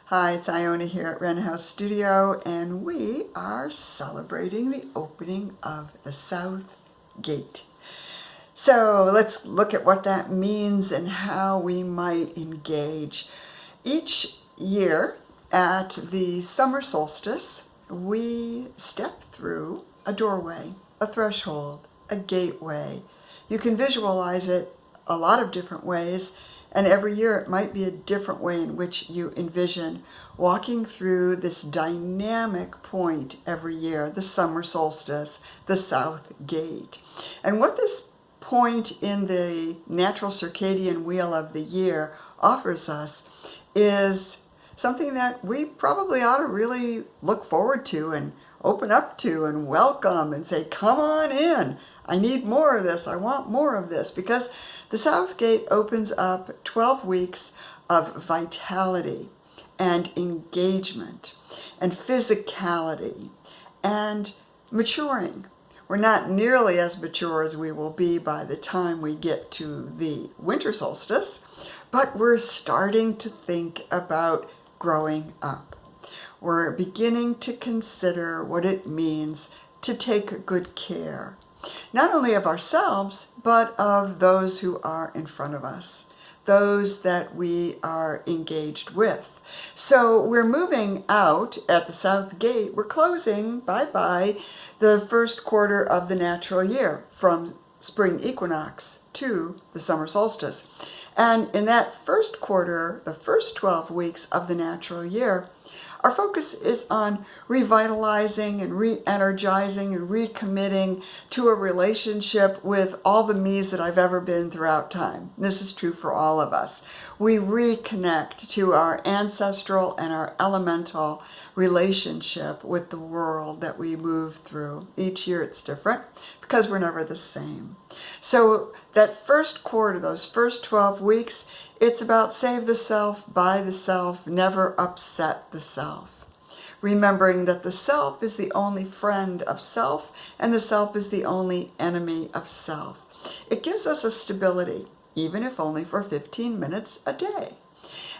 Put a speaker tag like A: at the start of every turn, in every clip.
A: Hi, it's Iona here at Wren House Studio, and we are celebrating the opening of the South Gate. So let's look at what that means and how we might engage. Each year at the summer solstice, we step through a doorway, a threshold, a gateway. You can visualize it a lot of different ways, and every year it might be a different way in which you envision walking through this dynamic point every year, the summer solstice, the South Gate. And what this point in the natural circadian wheel of the year offers us is something that we probably ought to really look forward to and open up to and welcome and say, come on in. I need more of this. I want more of this, because the South Gate opens up 12 weeks of vitality and engagement and physicality and maturing. We're not nearly as mature as we will be by the time we get to the winter solstice, but we're starting to think about growing up. We're beginning to consider what it means to take good care, not only of ourselves, but of those who are in front of us, those that we are engaged with. So we're moving out at the South Gate. We're closing, bye-bye, the first quarter of the natural year, from spring equinox to the summer solstice. And in that first quarter, the first 12 weeks of the natural year, our focus is on revitalizing and re-energizing and recommitting to a relationship with all the me's that I've ever been throughout time. This is true for all of us. We reconnect to our ancestral and our elemental relationship with the world that we move through. Each year it's different because we're never the same. So that first quarter, those first 12 weeks, it's about save the self, buy the self, never upset the self. Remembering that the self is the only friend of self and the self is the only enemy of self. It gives us a stability, even if only for 15 minutes a day.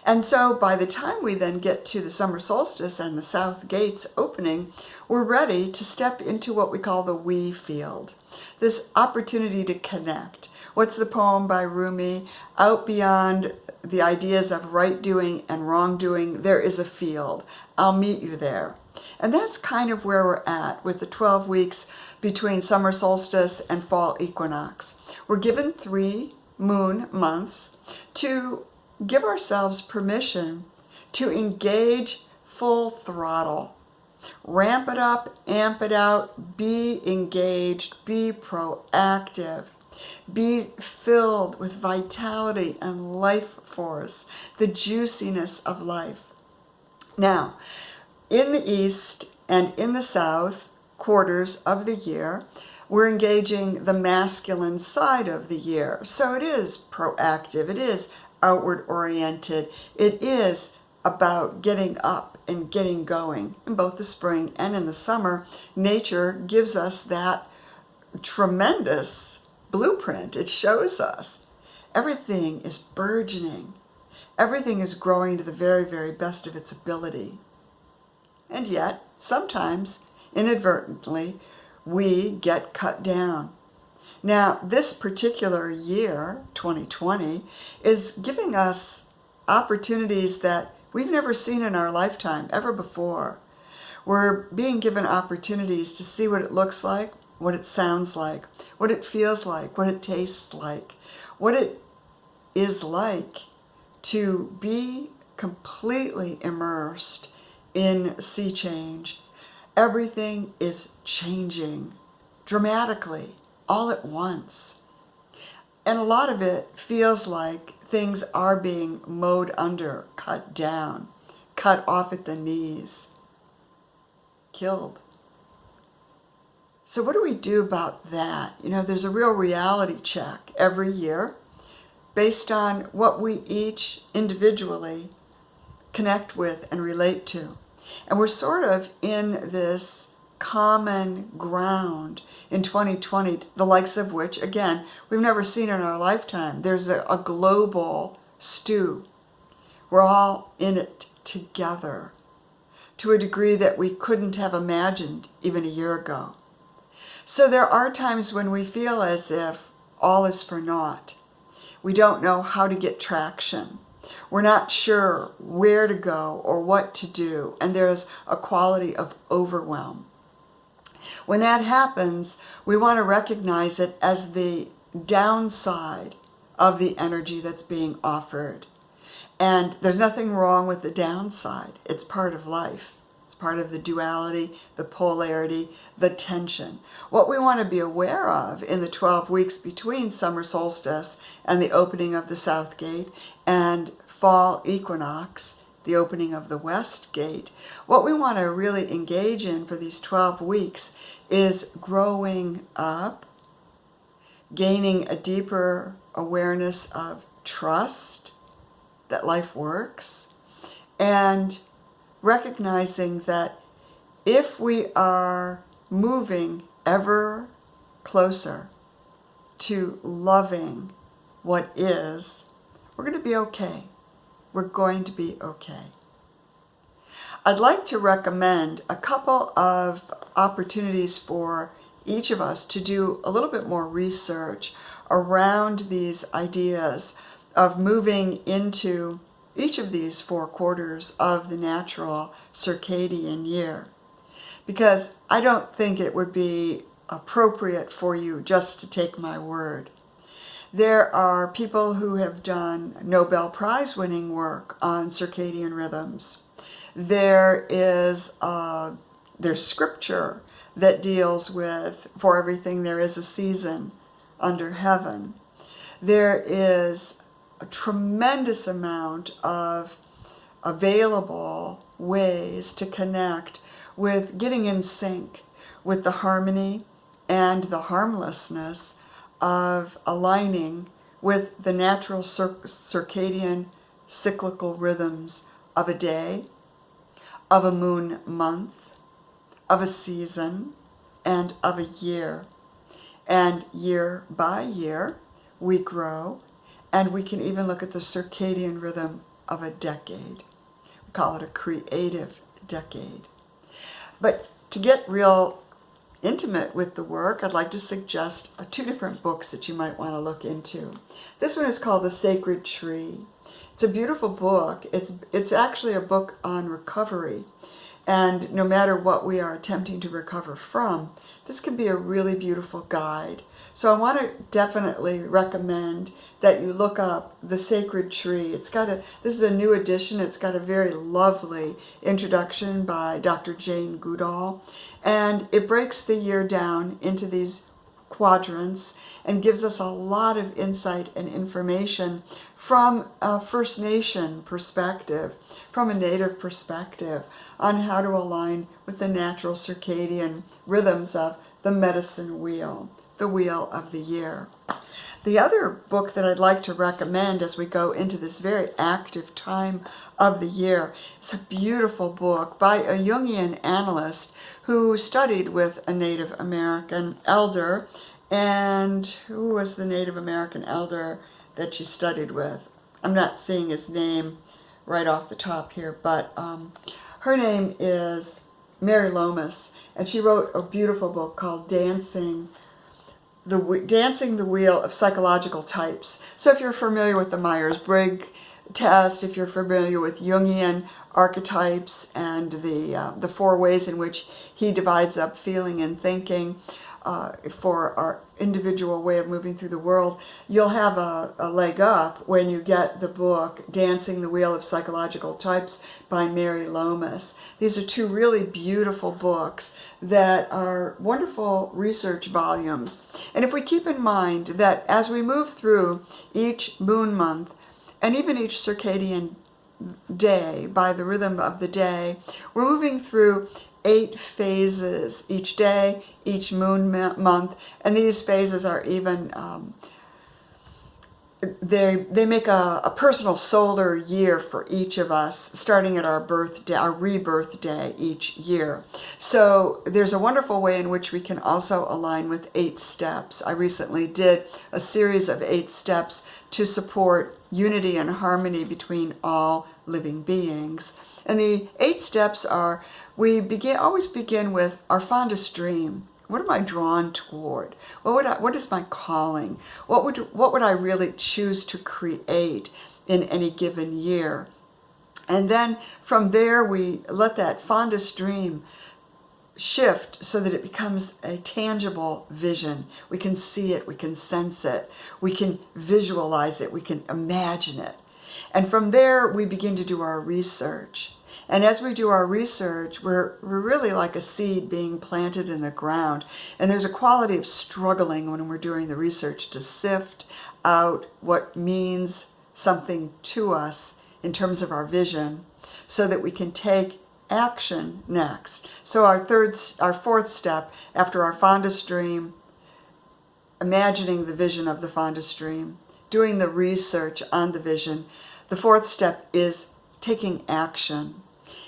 A: And so by the time we then get to the summer solstice and the South Gates opening, we're ready to step into what we call the we field, this opportunity to connect. What's the poem by Rumi? Out beyond the ideas of right doing and wrong doing, there is a field. I'll meet you there. And that's kind of where we're at with the 12 weeks between summer solstice and fall equinox. We're given 3 moon months to give ourselves permission to engage full throttle. Ramp it up, amp it out, be engaged, be proactive. Be filled with vitality and life force, the juiciness of life. Now, in the east and in the south quarters of the year, we're engaging the masculine side of the year. So it is proactive, it is outward oriented, it is about getting up and getting going. In both the spring and in the summer, nature gives us that tremendous blueprint. It shows us everything is burgeoning. Everything is growing to the very, very best of its ability. And yet, sometimes, inadvertently, we get cut down. Now, this particular year, 2020, is giving us opportunities that we've never seen in our lifetime, ever before. We're being given opportunities to see what it looks like, what it sounds like, what it feels like, what it tastes like, what it is like to be completely immersed in sea change. Everything is changing dramatically, all at once. And a lot of it feels like things are being mowed under, cut down, cut off at the knees, killed. So what do we do about that? You know, there's a real reality check every year based on what we each individually connect with and relate to. And we're sort of in this common ground in 2020, the likes of which, again, we've never seen in our lifetime. There's a global stew. We're all in it together to a degree that we couldn't have imagined even a year ago. So there are times when we feel as if all is for naught. We don't know how to get traction. We're not sure where to go or what to do, and there's a quality of overwhelm. When that happens, we want to recognize it as the downside of the energy that's being offered. And there's nothing wrong with the downside. It's part of life. It's part of the duality, the polarity, the tension. What we want to be aware of in the 12 weeks between summer solstice and the opening of the south gate and fall equinox, the opening of the west gate, what we want to really engage in for these 12 weeks is growing up, gaining a deeper awareness of trust that life works, and recognizing that if we are moving ever closer to loving what is, we're going to be okay. We're going to be okay. I'd like to recommend a couple of opportunities for each of us to do a little bit more research around these ideas of moving into each of these 4 quarters of the natural circadian year. Because I don't think it would be appropriate for you just to take my word. There are people who have done Nobel Prize winning work on circadian rhythms. There's scripture that deals with, for everything there is a season under heaven. There is a tremendous amount of available ways to connect with getting in sync with the harmony and the harmlessness of aligning with the natural circadian cyclical rhythms of a day, of a moon month, of a season, and of a year. And year by year, we grow, and we can even look at the circadian rhythm of a decade. We call it a creative decade. But to get real intimate with the work, I'd like to suggest 2 different books that you might want to look into. This one is called The Sacred Tree. It's a beautiful book. It's actually a book on recovery. And no matter what we are attempting to recover from, this can be a really beautiful guide. So I want to definitely recommend that you look up The Sacred Tree. This is a new edition. It's got a very lovely introduction by Dr. Jane Goodall. And it breaks the year down into these quadrants and gives us a lot of insight and information from a First Nation perspective, from a Native perspective, on how to align with the natural circadian rhythms of the medicine wheel, the wheel of the year. The other book that I'd like to recommend as we go into this very active time of the year is a beautiful book by a Jungian analyst who studied with a Native American elder. And who was the Native American elder that she studied with? I'm not seeing his name right off the top here, but her name is Mary Lomas, and she wrote a beautiful book called Dancing the Wheel of Psychological Types. So if you're familiar with the Myers-Briggs test, if you're familiar with Jungian archetypes and the 4 ways in which he divides up feeling and thinking for our individual way of moving through the world, you'll have a leg up when you get the book Dancing the Wheel of Psychological Types by Mary Lomas. These are 2 really beautiful books that are wonderful research volumes. And if we keep in mind that as we move through each moon month and even each circadian day by the rhythm of the day, we're moving through 8 phases each day, each moon month, and these phases are even they make a personal solar year for each of us, starting at our birthday, our rebirth day each year. So there's a wonderful way in which we can also align with 8 steps. I recently did a series of 8 steps to support unity and harmony between all living beings. And the 8 steps are, we always begin with our fondest dream. What am I drawn toward? What is my calling? What would I really choose to create in any given year? And then from there, we let that fondest dream shift so that it becomes a tangible vision. We can see it, we can sense it, we can visualize it, we can imagine it. And from there, we begin to do our research. And as we do our research, we're really like a seed being planted in the ground. And there's a quality of struggling when we're doing the research to sift out what means something to us in terms of our vision, so that we can take action next. So our 4th step, after our fondest dream, imagining the vision of the fondest dream, doing the research on the vision, the 4th step is taking action.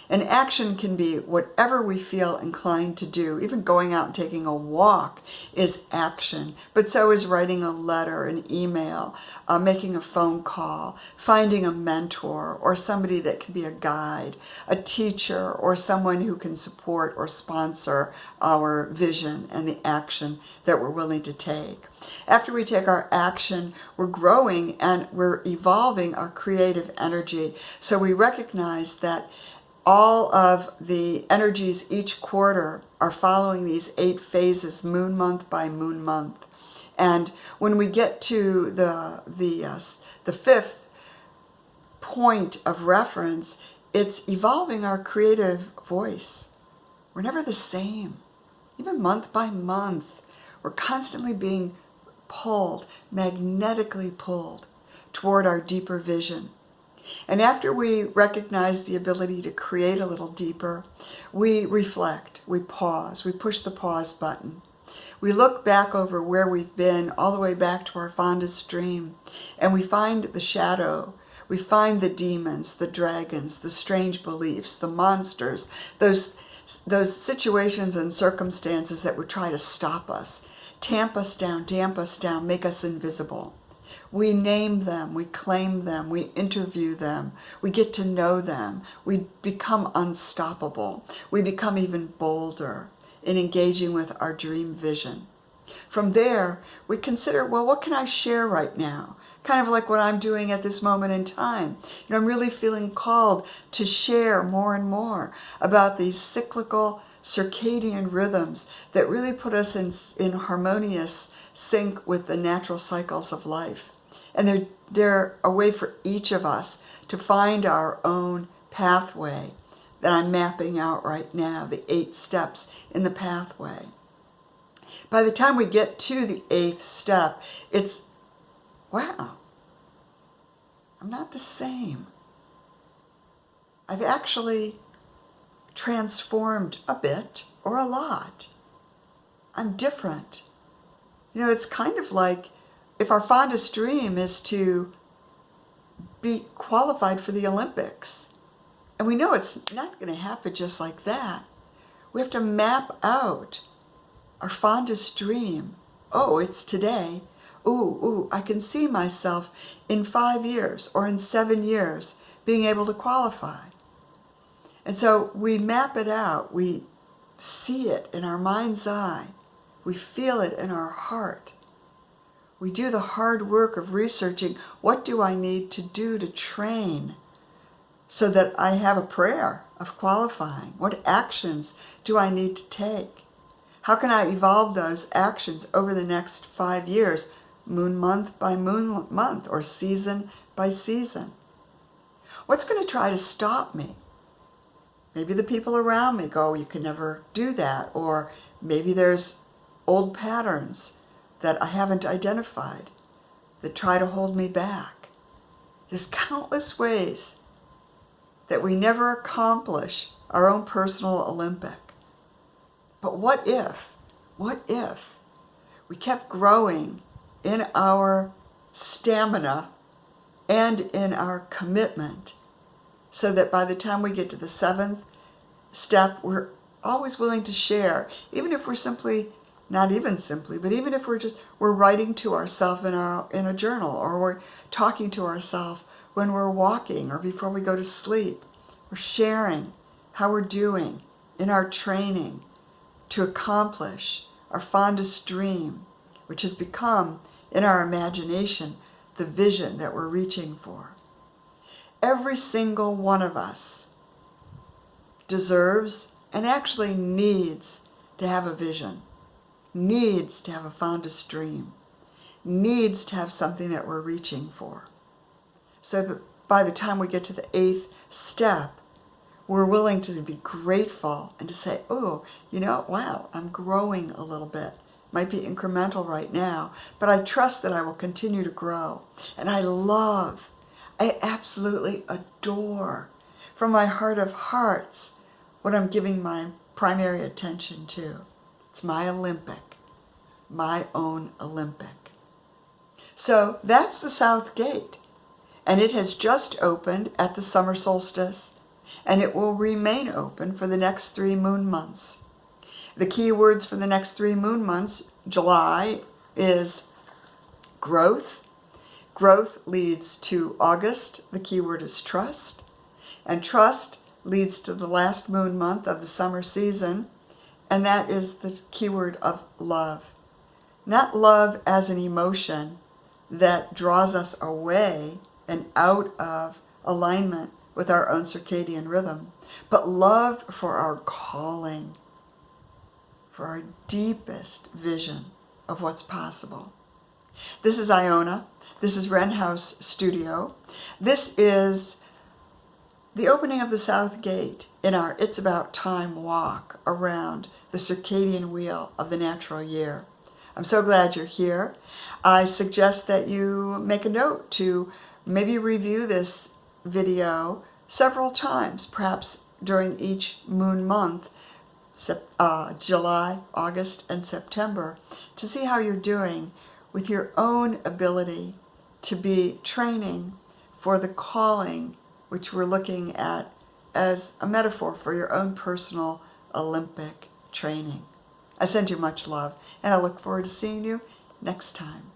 A: And action can be whatever we feel inclined to do. Even going out and taking a walk is action. But so is writing a letter, an email, making a phone call, finding a mentor or somebody that can be a guide, a teacher, or someone who can support or sponsor our vision and the action that we're willing to take. After we take our action, we're growing and we're evolving our creative energy. So we recognize that all of the energies each quarter are following these 8 phases, moon month by moon month. And when we get to the 5th point of reference, it's evolving our creative voice. We're never the same. Even month by month, we're constantly being pulled, magnetically pulled toward our deeper vision. And after we recognize the ability to create a little deeper, we reflect, we pause, we push the pause button. We look back over where we've been, all the way back to our fondest dream, and we find the shadow. We find the demons, the dragons, the strange beliefs, the monsters, those situations and circumstances that would try to stop us, tamp us down, damp us down, make us invisible. We name them, we claim them, we interview them, we get to know them, we become unstoppable, we become even bolder in engaging with our dream vision. From there, we consider, well, what can I share right now? Kind of like what I'm doing at this moment in time. I'm really feeling called to share more and more about these cyclical circadian rhythms that really put us in harmonious sync with the natural cycles of life. And they're a way for each of us to find our own pathway that I'm mapping out right now, the 8 steps in the pathway. By the time we get to the 8th step, it's, wow, I'm not the same. I've actually transformed a bit or a lot. I'm different. It's kind of like if our fondest dream is to be qualified for the Olympics, and we know it's not going to happen just like that, we have to map out our fondest dream. Oh, it's today. Ooh, I can see myself in 5 years or in 7 years being able to qualify. And so we map it out. We see it in our mind's eye. We feel it in our heart. We do the hard work of researching, what do I need to do to train so that I have a prayer of qualifying? What actions do I need to take? How can I evolve those actions over the next 5 years, moon month by moon month, or season by season? What's going to try to stop me? Maybe the people around me go, you can never do that. Or maybe there's old patterns that I haven't identified that try to hold me back. There's countless ways that we never accomplish our own personal Olympic. But what if we kept growing in our stamina and in our commitment, so that by the time we get to the 7th step, we're always willing to share, even if we're simply, not even simply, but even if we're writing to ourselves in a journal, or we're talking to ourselves when we're walking or before we go to sleep. We're sharing how we're doing in our training to accomplish our fondest dream, which has become, in our imagination, the vision that we're reaching for. Every single one of us deserves and actually needs to have a vision, needs to have a fondest dream, needs to have something that we're reaching for. So that by the time we get to the 8th step, we're willing to be grateful and to say, oh, wow, I'm growing a little bit. Might be incremental right now, but I trust that I will continue to grow. And I absolutely adore, from my heart of hearts, what I'm giving my primary attention to. It's my Olympic, my own Olympic. So that's the South Gate, and it has just opened at the summer solstice, and it will remain open for the next 3 moon months. The key words for the next 3 moon months, July, is growth. Growth leads to August. The key word is trust. And trust leads to the last moon month of the summer season, and that is the keyword of love. Not love as an emotion that draws us away and out of alignment with our own circadian rhythm, but love for our calling, for our deepest vision of what's possible. This is Iona. This is Wren House Studio. This is the opening of the South Gate in our It's About Time walk around the circadian wheel of the natural year. I'm so glad you're here. I suggest that you make a note to maybe review this video several times, perhaps during each moon month, July, August, and September, to see how you're doing with your own ability to be training for the calling, which we're looking at as a metaphor for your own personal Olympic training. I send you much love, and I look forward to seeing you next time.